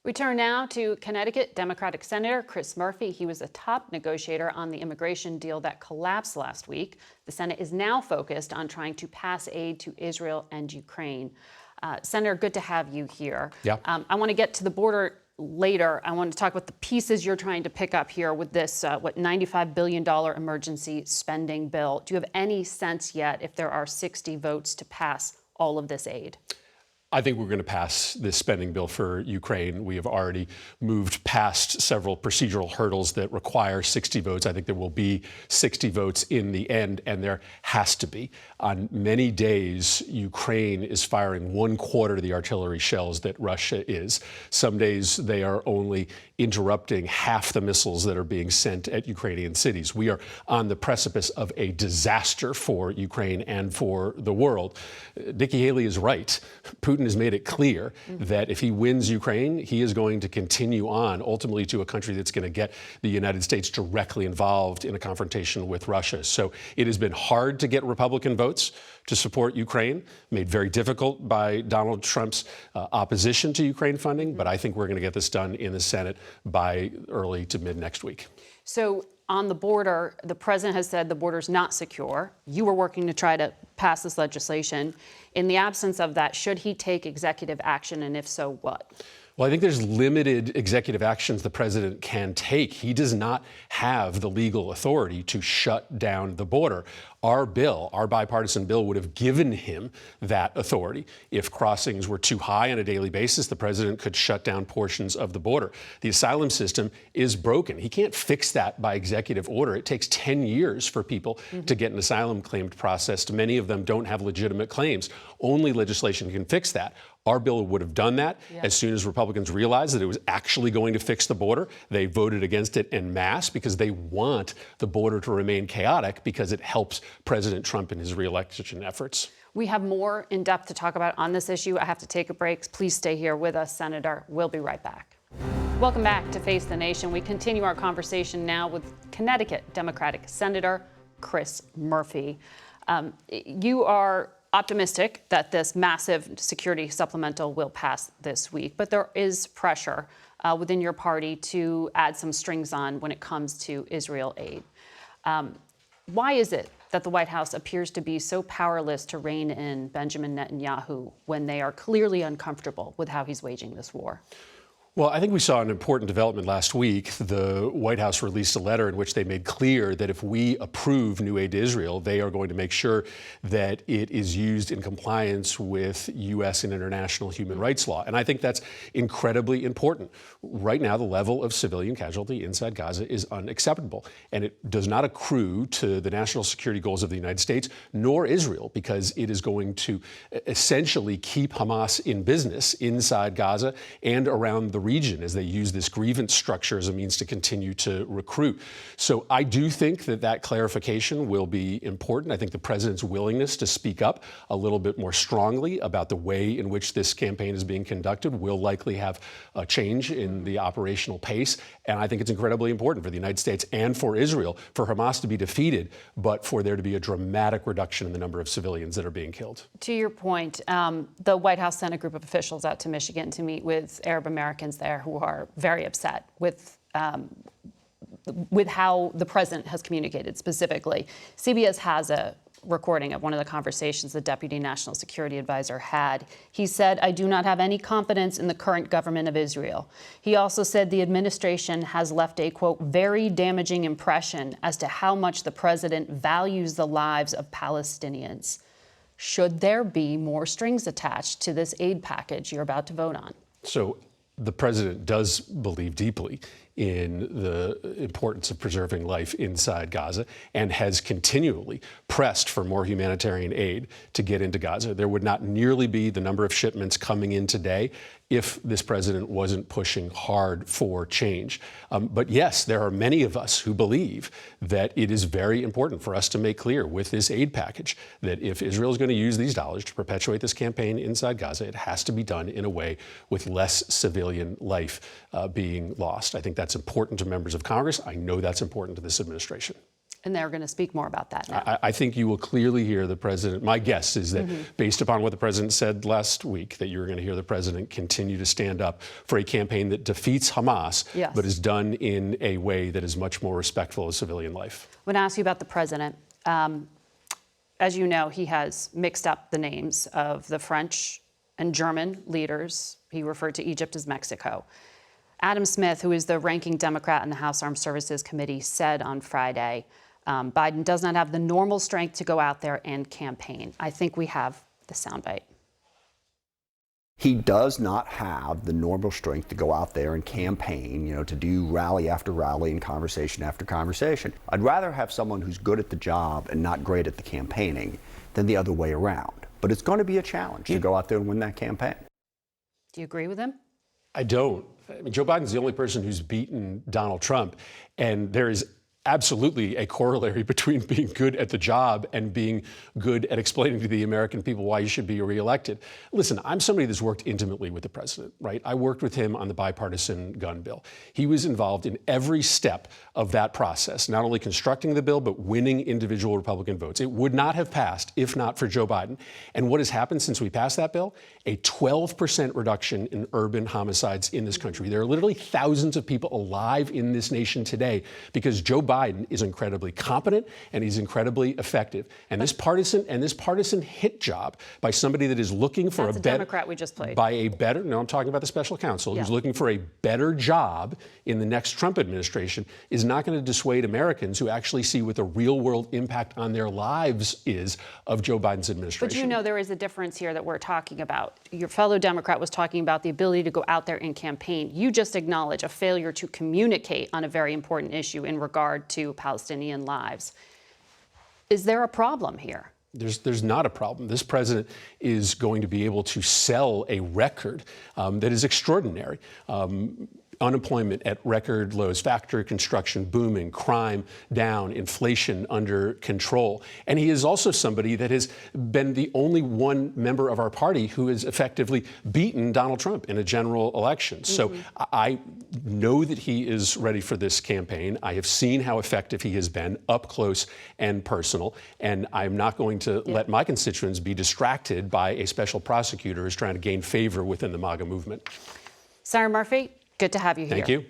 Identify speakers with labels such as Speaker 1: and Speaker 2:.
Speaker 1: We turn now to Connecticut Democratic Senator Chris Murphy. He was a top negotiator on the immigration deal that collapsed last week. The Senate is now focused on trying to pass aid to Israel and Ukraine. Senator, good to have you here.
Speaker 2: Yeah.
Speaker 1: I want to get to the border later. I want to talk about the pieces you're trying to pick up here with this, $95 billion emergency spending bill. Do you have any sense yet if there are 60 votes to pass all of this aid?
Speaker 2: I think we're going to pass this spending bill for Ukraine. We have already moved past several procedural hurdles that require 60 votes. I think there will be 60 votes in the end, and there has to be. On many days, Ukraine is firing 1/4 of the artillery shells that Russia is. Some days they are only interrupting half the missiles that are being sent at Ukrainian cities. We are on the precipice of a disaster for Ukraine and for the world. Nikki Haley is right. Putin has made it clear that if he wins Ukraine, he is going to continue on ultimately to a country that's going to get the United States directly involved in a confrontation with Russia. So it has been hard to get Republican votes to support Ukraine, made very difficult by Donald Trump's opposition to Ukraine funding. But I think we're going to get this done in the Senate by early to mid next week.
Speaker 1: So on the border, the president has said the border's not secure. You were working to try to pass this legislation. In the absence of that, should he take executive action, and if so, what?
Speaker 2: Well, I think there's limited executive actions the president can take. He does not have the legal authority to shut down the border. Our bill, our bipartisan bill, would have given him that authority. If crossings were too high on a daily basis, the president could shut down portions of the border. The asylum system is broken. He can't fix that by executive order. It takes 10 years for people to get an asylum claim processed. Many of them don't have legitimate claims. Only legislation can fix that. Our bill would have done that. As soon as Republicans realized that it was actually going to fix the border, they voted against it en masse because they want the border to remain chaotic because it helps President Trump in his reelection efforts.
Speaker 1: We have more in depth to talk about on this issue. I have to take a break. Please stay here with us, Senator. We'll be right back. Welcome back to Face the Nation. We continue our conversation now with Connecticut Democratic Senator Chris Murphy. You are optimistic that this massive security supplemental will pass this week, but there is pressure within your party to add some strings on when it comes to Israel aid. Why is it that the White House appears to be so powerless to rein in Benjamin Netanyahu when they are clearly uncomfortable with how he's waging this war?
Speaker 2: Well, I think we saw an important development last week. The White House released a letter in which they made clear that if we approve new aid to Israel, they are going to make sure that it is used in compliance with U.S. and international human rights law. And I think that's incredibly important. Right now, the level of civilian casualty inside Gaza is unacceptable. And it does not accrue to the national security goals of the United States, nor Israel, because it is going to essentially keep Hamas in business inside Gaza and around the region as they use this grievance structure as a means to continue to recruit. So I do think that that clarification will be important. I think the president's willingness to speak up a little bit more strongly about the way in which this campaign is being conducted will likely have a change in the operational pace. And I think it's incredibly important for the United States and for Israel for Hamas to be defeated, but for there to be a dramatic reduction in the number of civilians that are being killed.
Speaker 1: To your point, the White House sent a group of officials out to Michigan to meet with Arab Americans there who are very upset with how the president has communicated specifically. CBS has a recording of one of the conversations the Deputy National Security Advisor had. He said, "I do not have any confidence in the current government of Israel." He also said the administration has left a, quote, very damaging impression as to how much the president values the lives of Palestinians. Should there be more strings attached to this aid package you're about to vote on?
Speaker 2: So the president does believe deeply in the importance of preserving life inside Gaza and has continually pressed for more humanitarian aid to get into Gaza. There would not nearly be the number of shipments coming in today if this president wasn't pushing hard for change. But yes, there are many of us who believe that it is very important for us to make clear with this aid package that if Israel is going to use these dollars to perpetuate this campaign inside Gaza, it has to be done in a way with less civilian life being lost. I think that's important to members of Congress. I know that's important to this administration.
Speaker 1: And they're going to speak more about that now.
Speaker 2: I think you will clearly hear the president. My guess is that based upon what the president said last week, that you're going to hear the president continue to stand up for a campaign that defeats Hamas,
Speaker 1: Yes.
Speaker 2: but is done in a way that is much more respectful of civilian life.
Speaker 1: I want to ask you about the president. As you know, he has mixed up the names of the French and German leaders. He referred to Egypt as Mexico. Adam Smith, who is the ranking Democrat in the House Armed Services Committee, said on Friday, Biden does not have the normal strength to go out there and campaign. I think we have the soundbite.
Speaker 3: He does not have the normal strength to go out there and campaign, to do rally after rally and conversation after conversation. I'd rather have someone who's good at the job and not great at the campaigning than the other way around. But it's going to be a challenge to go out there and win that campaign.
Speaker 1: Do you agree with him?
Speaker 2: I don't. I mean, Joe Biden's the only person who's beaten Donald Trump, and there is absolutely a corollary between being good at the job and being good at explaining to the American people why you should be reelected. Listen, I'm somebody that's worked intimately with the president, right? I worked with him on the bipartisan gun bill. He was involved in every step of that process, not only constructing the bill, but winning individual Republican votes. It would not have passed if not for Joe Biden. And what has happened since we passed that bill? A 12% reduction in urban homicides in this country. There are literally thousands of people alive in this nation today because Joe Biden is incredibly competent and he's incredibly effective. And this partisan hit job by somebody that is looking for
Speaker 1: That's
Speaker 2: a
Speaker 1: a
Speaker 2: better
Speaker 1: Democrat we just played.
Speaker 2: No, I'm talking about the special counsel who's looking for a better job in the next Trump administration is not going to dissuade Americans who actually see what the real world impact on their lives is of Joe Biden's administration.
Speaker 1: But there is a difference here that we're talking about. Your fellow Democrat was talking about the ability to go out there and campaign. You just acknowledge a failure to communicate on a very important issue in regard to Palestinian lives. Is there a problem here?
Speaker 2: There's not a problem. This president is going to be able to sell a record that is extraordinary. Unemployment at record lows, factory construction booming, crime down, inflation under control. And he is also somebody that has been the only one member of our party who has effectively beaten Donald Trump in a general election. So I know that he is ready for this campaign. I have seen how effective he has been up close and personal. And I'm not going to let my constituents be distracted by a special prosecutor who's trying to gain favor within the MAGA movement.
Speaker 1: Senator Murphy, good to have you here.
Speaker 2: Thank you.